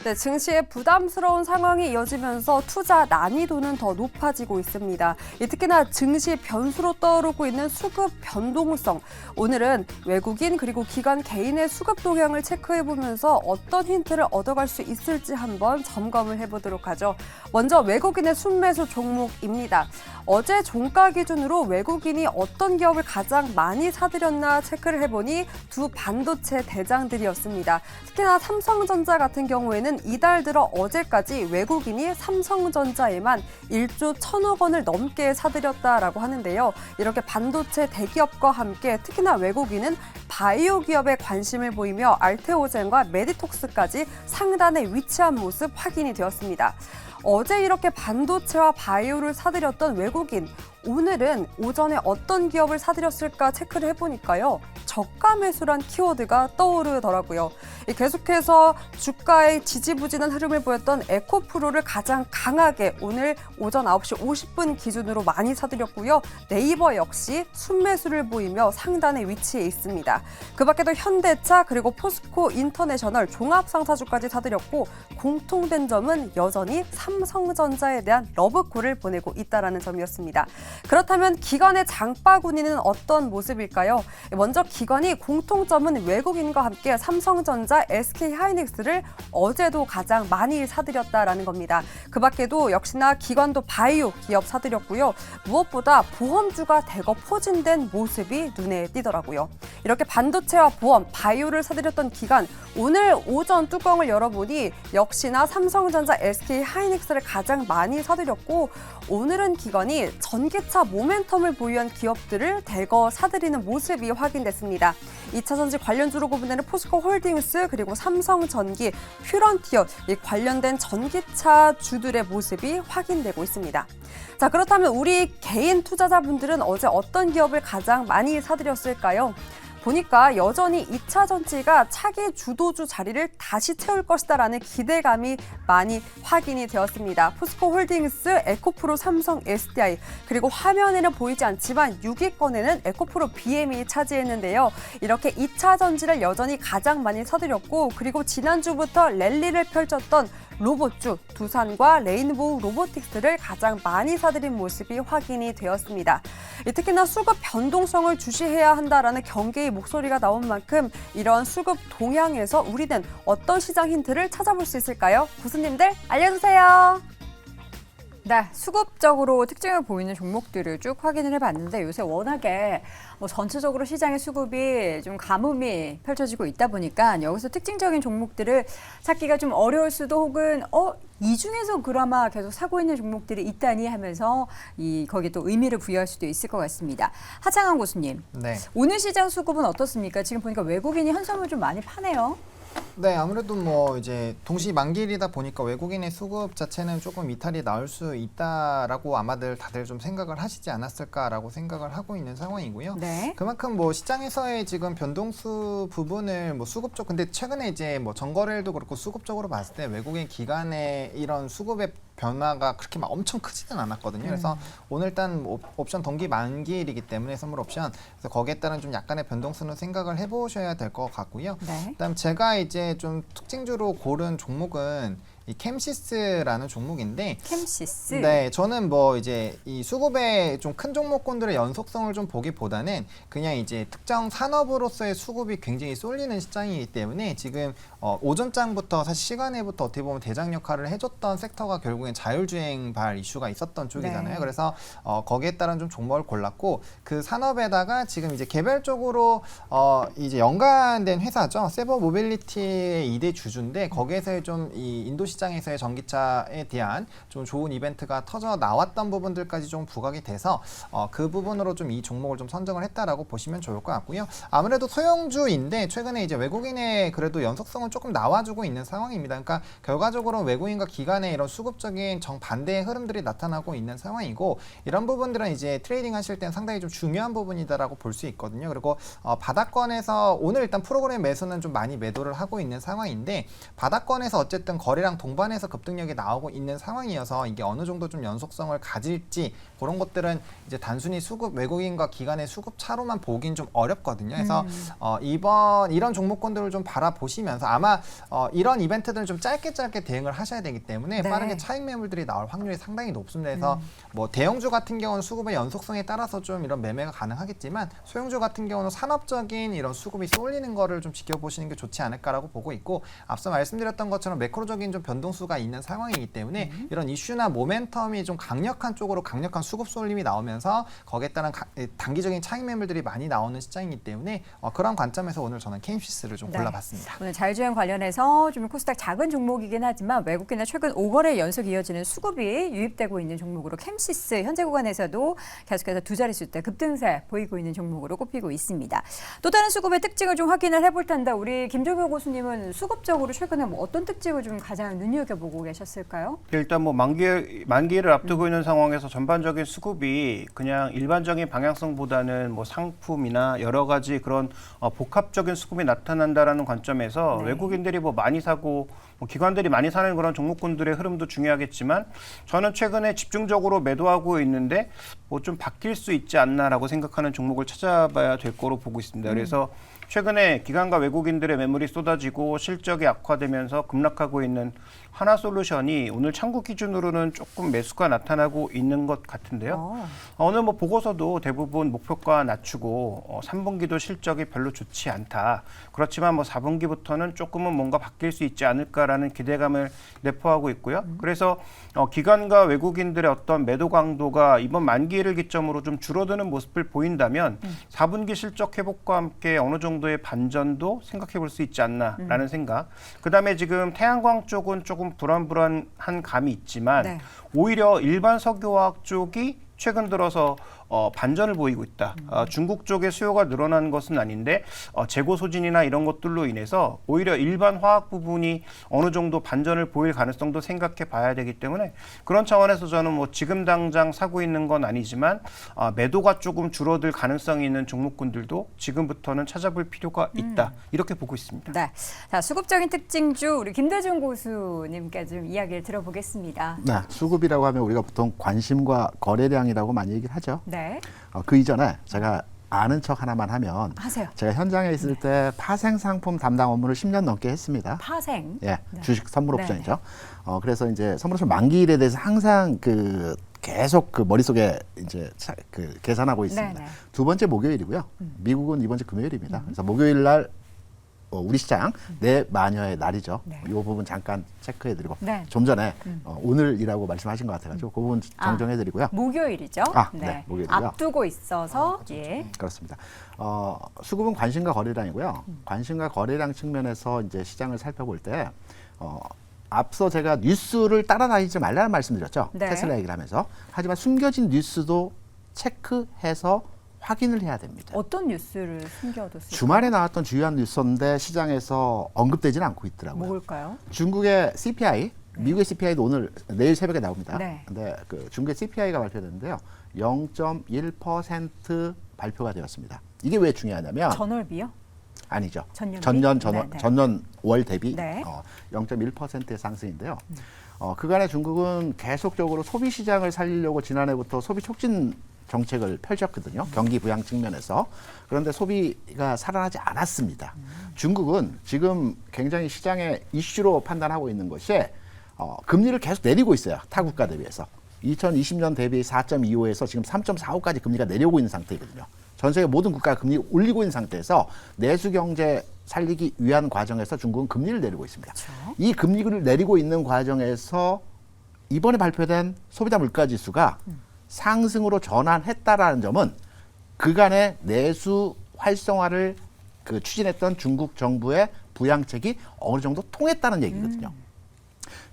네, 증시에 부담스러운 상황이 이어지면서 투자 난이도는 더 높아지고 있습니다. 특히나 증시 변수로 떠오르고 있는 수급 변동성. 오늘은 외국인 그리고 기관 개인의 수급 동향을 체크해보면서 어떤 힌트를 얻어갈 수 있을지 한번 점검을 해보도록 하죠. 먼저 외국인의 순매수 종목입니다. 어제 종가 기준으로 외국인이 어떤 기업을 가장 많이 사들였나 체크를 해보니 두 반도체 대장들이었습니다. 특히나 삼성전자 같은 경우에는 이달 들어 어제까지 외국인이 삼성전자에만 1조 1천억 원을 넘게 사들였다라고 하는데요. 이렇게 반도체 대기업과 함께 특히나 외국인은 바이오 기업에 관심을 보이며 알테오젠과 메디톡스까지 상단에 위치한 모습 확인이 되었습니다. 어제 이렇게 반도체와 바이오를 사들였던 외국인, 오늘은 오전에 어떤 기업을 사들였을까 체크를 해보니까요. 저가 매수란 키워드가 떠오르더라고요. 계속해서 주가의 지지부진한 흐름을 보였던 에코프로를 가장 강하게 오늘 오전 9시 50분 기준으로 많이 사들였고요. 네이버 역시 순매수를 보이며 상단에 위치해 있습니다. 그 밖에도 현대차 그리고 포스코 인터내셔널 종합상사주까지 사들였고 공통된 점은 여전히 삼성전자에 대한 러브콜을 보내고 있다는 점이었습니다. 그렇다면 기관의 장바구니는 어떤 모습일까요? 먼저 기관이 공통점은 외국인과 함께 삼성전자, SK하이닉스를 어제도 가장 많이 사들였다라는 겁니다. 그 밖에도 역시나 기관도 바이오 기업 사들였고요. 무엇보다 보험주가 대거 포진된 모습이 눈에 띄더라고요. 이렇게 반도체와 보험, 바이오를 사들였던 기관, 오늘 오전 뚜껑을 열어보니 역시나 삼성전자, SK하이닉스를 가장 많이 사들였고 오늘은 기관이 전기차 모멘텀을 보유한 기업들을 대거 사들이는 모습이 확인됐습니다. 2차 전지 관련주로 구분되는 포스코 홀딩스 그리고 삼성전기, 퓨런티어 이 관련된 전기차 주들의 모습이 확인되고 있습니다. 자, 그렇다면 우리 개인 투자자분들은 어제 어떤 기업을 가장 많이 사들였을까요? 보니까 여전히 2차 전지가 차기 주도주 자리를 다시 채울 것이다라는 기대감이 많이 확인이 되었습니다. 포스코 홀딩스, 에코프로, 삼성, SDI 그리고 화면에는 보이지 않지만 6위권에는 에코프로 BM이 차지했는데요. 이렇게 2차 전지를 여전히 가장 많이 사들였고 그리고 지난주부터 랠리를 펼쳤던 로봇주, 두산과 레인보우 로보틱스를 가장 많이 사들인 모습이 확인이 되었습니다. 특히나 수급 변동성을 주시해야 한다라는 경계의 목소리가 나온 만큼 이런 수급 동향에서 우리는 어떤 시장 힌트를 찾아볼 수 있을까요? 교수님들 알려주세요. 네, 수급적으로 특징을 보이는 종목들을 쭉 확인을 해봤는데 요새 워낙에 전체적으로 시장의 수급이 좀 가뭄이 펼쳐지고 있다 보니까 여기서 특징적인 종목들을 찾기가 좀 어려울 수도 혹은 이 중에서 그나마 계속 사고 있는 종목들이 있다니 하면서 거기에 또 의미를 부여할 수도 있을 것 같습니다. 하창한 교수님, 네. 오늘 시장 수급은 어떻습니까? 지금 보니까 외국인이 현선을 좀 많이 파네요. 네, 아무래도 뭐 이제 동시 만기일이다 보니까 외국인의 수급 자체는 조금 이탈이 나올 수 있다라고 아마들 다들 좀 생각을 하시지 않았을까라고 생각을 하고 있는 상황이고요. 네. 그만큼 뭐 시장에서의 지금 변동수 부분을 뭐 수급적 근데 최근에 이제 뭐 전거래일도 그렇고 수급적으로 봤을 때 외국인 기관의 이런 수급의 변화가 그렇게 막 엄청 크지는 않았거든요. 그래서 오늘 일단 옵션 동기 만기일이기 때문에 선물 옵션 그래서 거기에 따른 좀 약간의 변동수는 생각을 해보셔야 될 것 같고요. 네. 그다음 제가 이제 좀 특징주로 고른 종목은 이 캠시스라는 종목인데 캠시스. 네, 저는 뭐 이제 이 수급의 좀 큰 종목군들의 연속성을 좀 보기보다는 그냥 이제 특정 산업으로서의 수급이 굉장히 쏠리는 시장이기 때문에 지금 오전장부터 사실 시간에부터 어떻게 보면 대장 역할을 해줬던 섹터가 결국엔 자율주행발 이슈가 있었던 쪽이잖아요. 네. 그래서 거기에 따른 좀 종목을 골랐고 그 산업에다가 지금 이제 개별적으로 이제 연관된 회사죠. 세버 모빌리티의 2대 주주인데 거기에서의 좀 이 인도 시장에서의 전기차에 대한 좀 좋은 이벤트가 터져 나왔던 부분들까지 좀 부각이 돼서 그 부분으로 좀 이 종목을 좀 선정을 했다라고 보시면 좋을 것 같고요. 아무래도 소형주인데 최근에 이제 외국인의 그래도 연속성은 조금 나와주고 있는 상황입니다. 그러니까 결과적으로 외국인과 기관의 이런 수급적인 정반대의 흐름들이 나타나고 있는 상황이고 이런 부분들은 이제 트레이딩 하실 때는 상당히 좀 중요한 부분이다라고 볼 수 있거든요. 그리고 바닥권에서 오늘 일단 프로그램 매수는 좀 많이 매도를 하고 있는 상황인데 바닥권에서 어쨌든 거래량 동반해서 급등력이 나오고 있는 상황이어서 이게 어느 정도 좀 연속성을 가질지 그런 것들은 이제 단순히 수급 외국인과 기관의 수급 차로만 보긴 좀 어렵거든요. 그래서 이런 종목군들을 좀 바라보시면서 아마 이런 이벤트들은 좀 짧게 대응을 하셔야 되기 때문에 네. 빠르게 차익 매물들이 나올 확률이 상당히 높습니다. 그래서 뭐 대형주 같은 경우는 수급의 연속성에 따라서 좀 이런 매매가 가능하겠지만 소형주 같은 경우는 산업적인 이런 수급이 쏠리는 거를 좀 지켜보시는 게 좋지 않을까라고 보고 있고 앞서 말씀드렸던 것처럼 매크로적인 좀 변동수가 있는 상황이기 때문에 이런 이슈나 모멘텀이 좀 강력한 쪽으로 강력한 수급 쏠림이 나오면서 거기에 따른 단기적인 차익 매물들이 많이 나오는 시장이기 때문에 그런 관점에서 오늘 저는 케임시스를 좀 네. 골라봤습니다. 오늘 자율주행 관련해서 좀 코스닥 작은 종목이긴 하지만 외국인의 최근 5거래 연속 이어지는 수급이 유입되고 있는 종목으로 캠시스 현재 구간에서도 계속해서 두 자릿수대 급등세 보이고 있는 종목으로 꼽히고 있습니다. 또 다른 수급의 특징을 좀 확인을 해볼 텐데 우리 김종효 교수님은 수급적으로 최근에 뭐 어떤 특징을 좀 가장 눈여겨보고 계셨을까요? 일단 뭐 만기를 앞두고 있는 상황에서 전반적인 수급이 그냥 일반적인 방향성보다는 뭐 상품이나 여러 가지 그런 복합적인 수급이 나타난다라는 관점에서 네. 외국인들이 뭐 많이 사고 뭐 기관들이 많이 사는 그런 종목군들의 흐름도 중요하겠지만 저는 최근에 집중적으로 매도하고 있는데 뭐 좀 바뀔 수 있지 않나라고 생각하는 종목을 찾아봐야 될 거로 보고 있습니다. 그래서 최근에 기관과 외국인들의 매물이 쏟아지고 실적이 악화되면서 급락하고 있는 하나솔루션이 오늘 창구 기준으로는 조금 매수가 나타나고 있는 것 같은데요. 오늘 뭐 보고서도 대부분 목표가 낮추고 3분기도 실적이 별로 좋지 않다. 그렇지만 뭐 4분기부터는 조금은 뭔가 바뀔 수 있지 않을까라는 기대감을 내포하고 있고요. 그래서 기관과 외국인들의 어떤 매도 강도가 이번 만기를 기점으로 좀 줄어드는 모습을 보인다면 4분기 실적 회복과 함께 어느 정도의 반전도 생각해 볼 수 있지 않나라는 생각. 그다음에 지금 태양광 쪽은 조금 불안한 감이 있지만 네. 오히려 일반 석유화학 쪽이 최근 들어서 반전을 보이고 있다. 중국 쪽의 수요가 늘어난 것은 아닌데 재고 소진이나 이런 것들로 인해서 오히려 일반 화학 부분이 어느 정도 반전을 보일 가능성도 생각해 봐야 되기 때문에 그런 차원에서 저는 뭐 지금 당장 사고 있는 건 아니지만 매도가 조금 줄어들 가능성이 있는 종목군들도 지금부터는 찾아볼 필요가 있다. 이렇게 보고 있습니다. 네. 자, 수급적인 특징주 우리 김대중 고수님께 좀 이야기를 들어보겠습니다. 네, 수급이라고 하면 우리가 보통 관심과 거래량이라고 많이 얘기를 하죠. 네. 그 이전에 제가 아는 척 하나만 하면 하세요. 제가 현장에 있을 때 파생 상품 담당 업무를 10년 넘게 했습니다. 파생. 예, 네. 주식 선물 옵션이죠. 그래서 이제 선물 옵션 만기일에 대해서 항상 계속 머릿속에 이제 계산하고 있습니다. 네네. 두 번째 목요일이고요. 미국은 이번 주 금요일입니다. 그래서 목요일 날 우리 시장 내 마녀의 날이죠. 네. 이 부분 잠깐 체크해드리고 네. 좀 전에 오늘이라고 말씀하신 것 같아가지고 그 부분 정정해드리고요. 목요일이죠. 네, 목요일이고요. 앞두고 있어서 예. 그렇습니다. 수급은 관심과 거래량이고요. 관심과 거래량 측면에서 이제 시장을 살펴볼 때 앞서 제가 뉴스를 따라다니지 말라는 말씀드렸죠. 네. 테슬라 얘기를 하면서. 하지만 숨겨진 뉴스도 체크해서 확인을 해야 됩니다. 어떤 뉴스를 숨겨뒀을까요? 주말에 나왔던 주요한 뉴스인데 시장에서 언급되지는 않고 있더라고요. 뭘까요? 중국의 CPI, 미국의 CPI도 내일 새벽에 나옵니다. 네. 근데 중국의 CPI가 발표됐는데요. 0.1% 발표가 되었습니다. 이게 왜 중요하냐면 전월비요? 아니죠. 전년비? 네. 전년 월 대비 네. 0.1%의 상승인데요. 그간에 중국은 계속적으로 소비 시장을 살리려고 지난해부터 소비 촉진 정책을 펼쳤거든요. 경기 부양 측면에서. 그런데 소비가 살아나지 않았습니다. 중국은 지금 굉장히 시장의 이슈로 판단하고 있는 것이 금리를 계속 내리고 있어요. 타국가 대비해서. 2020년 대비 4.25에서 지금 3.45까지 금리가 내려오고 있는 상태거든요. 전 세계 모든 국가가 금리 올리고 있는 상태에서 내수 경제 살리기 위한 과정에서 중국은 금리를 내리고 있습니다. 그렇죠. 이 금리를 내리고 있는 과정에서 이번에 발표된 소비자 물가 지수가 상승으로 전환했다라는 점은 그간의 내수 활성화를 추진했던 중국 정부의 부양책이 어느 정도 통했다는 얘기거든요.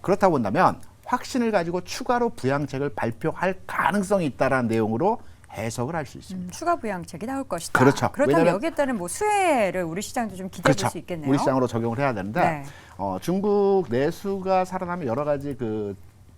그렇다고 본다면 확신을 가지고 추가로 부양책을 발표할 가능성이 있다라는 내용으로 해석을 할 수 있습니다. 추가 부양책이 나올 것이다. 그렇죠. 그렇다면 왜냐하면- 여기에 따른 뭐 수혜를 우리 시장도 좀 기대해 볼 수 있겠네요. 우리 시장으로 적용을 해야 되는데 네. 중국 내수가 살아나면 여러 가지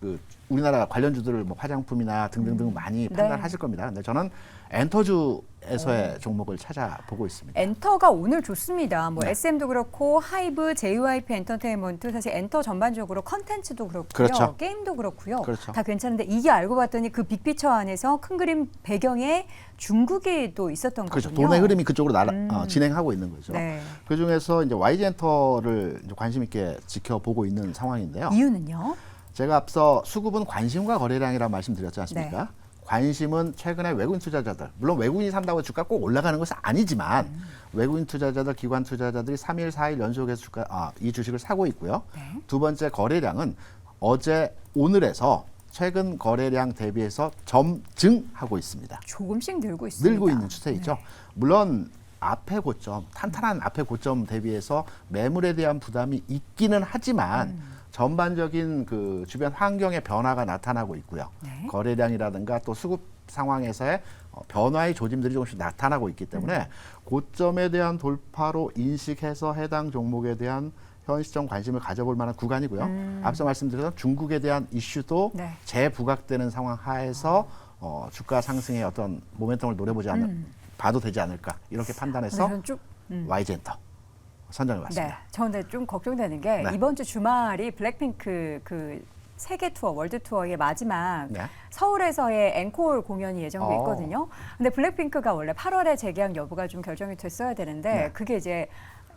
그 우리나라 관련주들을 뭐 화장품이나 등등등 많이 네. 판단하실 겁니다. 근데 저는 엔터주에서의 종목을 찾아보고 있습니다. 엔터가 오늘 좋습니다. 뭐 네. SM도 그렇고 하이브, JYP 엔터테인먼트 사실 엔터 전반적으로 컨텐츠도 그렇고요. 그렇죠. 게임도 그렇고요. 그렇죠. 다 괜찮은데 이게 알고 봤더니 그 빅피처 안에서 큰 그림 배경에 중국이 또 있었던 그렇죠. 거군요. 돈의 흐름이 그쪽으로 진행하고 있는 거죠. 네. 그 중에서 이제 YG엔터를 이제 관심 있게 지켜보고 있는 상황인데요. 이유는요? 제가 앞서 수급은 관심과 거래량이라는 말씀드렸지 않습니까? 네. 관심은 최근에 외국인 투자자들, 물론 외국인이 산다고 주가 꼭 올라가는 것은 아니지만 외국인 투자자들, 기관 투자자들이 3일, 4일 연속해서 이 주식을 사고 있고요. 네. 두 번째 거래량은 어제, 오늘에서 최근 거래량 대비해서 점증하고 있습니다. 조금씩 늘고 있습니다. 늘고 있는 추세이죠. 네. 물론 앞에 고점, 탄탄한 앞에 고점 대비해서 매물에 대한 부담이 있기는 하지만 전반적인 그 주변 환경의 변화가 나타나고 있고요. 네. 거래량이라든가 또 수급 상황에서의 변화의 조짐들이 조금씩 나타나고 있기 때문에 고점에 대한 돌파로 인식해서 해당 종목에 대한 현 시점 관심을 가져볼 만한 구간이고요. 앞서 말씀드렸던 중국에 대한 이슈도 네. 재부각되는 상황 하에서 주가 상승의 어떤 모멘텀을 노려보지 봐도 되지 않을까 이렇게 판단해서 저는 좀 YG엔터 선정해 네, 봤습니다. 저 근데 좀 걱정되는 게 네. 이번 주 주말이 블랙핑크 그 세계 투어, 월드 투어의 마지막 네. 서울에서의 앵콜 공연이 예정돼 어. 있거든요. 근데 블랙핑크가 원래 8월에 재계약 여부가 좀 결정이 됐어야 되는데 네. 그게 이제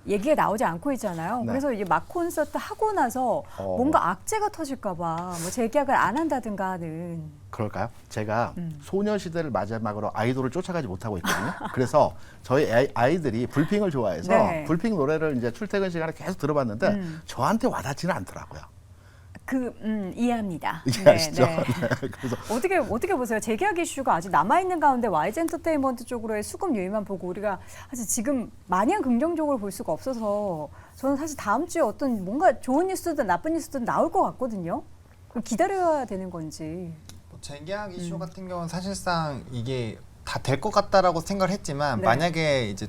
얘기가 나오지 않고 있잖아요. 네. 그래서 이제 막 콘서트 하고 나서 뭔가 악재가 터질까봐 뭐 재계약을 안 한다든가 하는. 그럴까요? 제가 소녀시대를 마지막으로 아이돌을 쫓아가지 못하고 있거든요. 그래서 저희 아이들이 불핑을 좋아해서 네. 불핑 노래를 이제 출퇴근 시간에 계속 들어봤는데 저한테 와닿지는 않더라고요. 이해합니다. 이해하시죠? 네, 네. 그래서 어떻게 보세요? 재계약 이슈가 아직 남아있는 가운데 YG 엔터테인먼트 쪽으로의 수급 요인만 보고 우리가 사실 지금 마냥 긍정적으로 볼 수가 없어서 저는 사실 다음 주에 어떤 뭔가 좋은 뉴스든 나쁜 뉴스든 나올 것 같거든요. 그럼 기다려야 되는 건지. 재계약 이슈 같은 경우는 사실상 이게 다 될 것 같다라고 생각을 했지만 네. 만약에 이제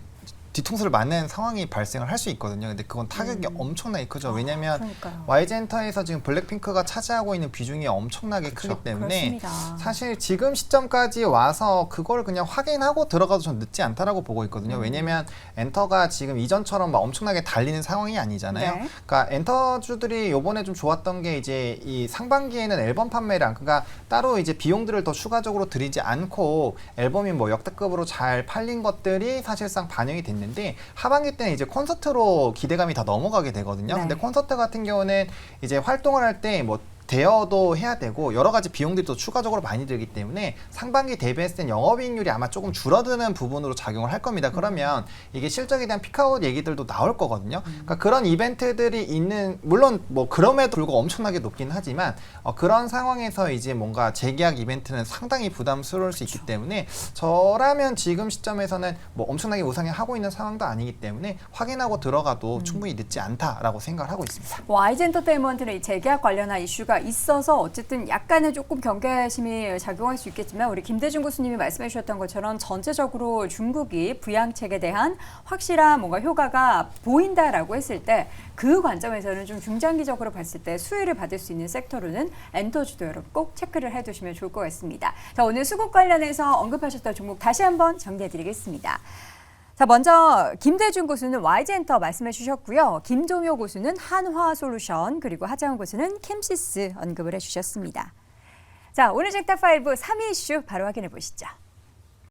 뒤통수를 맞는 상황이 발생을 할 수 있거든요. 근데 그건 타격이 엄청나게 크죠. 왜냐하면 그러니까요. YG엔터에서 지금 블랙핑크가 차지하고 있는 비중이 엄청나게 크기 때문에 그렇습니다. 사실 지금 시점까지 와서 그걸 그냥 확인하고 들어가도 전 늦지 않다라고 보고 있거든요. 왜냐면 엔터가 지금 이전처럼 막 엄청나게 달리는 상황이 아니잖아요. 네. 그러니까 엔터주들이 요번에 좀 좋았던 게 이제 이 상반기에는 앨범 판매량, 그러니까 따로 이제 비용들을 더 추가적으로 들이지 않고 앨범이 뭐 역대급으로 잘 팔린 것들이 사실상 반영이 됐는데 하반기 때는 이제 콘서트로 기대감이 다 넘어가게 되거든요. 네. 근데 콘서트 같은 경우는 이제 활동을 할 때 뭐 대여도 해야 되고 여러 가지 비용들이 또 추가적으로 많이 들기 때문에 상반기 대비했을 땐 영업이익률이 아마 조금 줄어드는 부분으로 작용을 할 겁니다. 그러면 이게 실적에 대한 피크아웃 얘기들도 나올 거거든요. 그러니까 그런 이벤트들이 있는, 물론 뭐 그럼에도 불구하고 엄청나게 높긴 하지만 그런 상황에서 이제 뭔가 재계약 이벤트는 상당히 부담스러울 수 있기 때문에 저라면 지금 시점에서는 뭐 엄청나게 우상향하고 있는 상황도 아니기 때문에 확인하고 들어가도 충분히 늦지 않다라고 생각을 하고 있습니다. YG 엔터테인먼트는 이 재계약 관련한 이슈가 있어서 어쨌든 약간의 조금 경계심이 작용할 수 있겠지만 우리 김대중 교수님이 말씀해 주셨던 것처럼 전체적으로 중국이 부양책에 대한 확실한 뭔가 효과가 보인다라고 했을 때 그 관점에서는 좀 중장기적으로 봤을 때 수혜를 받을 수 있는 섹터로는 엔터주도 여러분 꼭 체크를 해두시면 좋을 것 같습니다. 자, 오늘 수급 관련해서 언급하셨던 종목 다시 한번 정리해드리겠습니다. 자, 먼저 김대중 고수는 YG엔터 말씀해 주셨고요. 김종효 고수는 한화솔루션, 그리고 하장훈 고수는 캠시스 언급을 해주셨습니다. 자, 오늘 잭탑5 3위 이슈 바로 확인해 보시죠.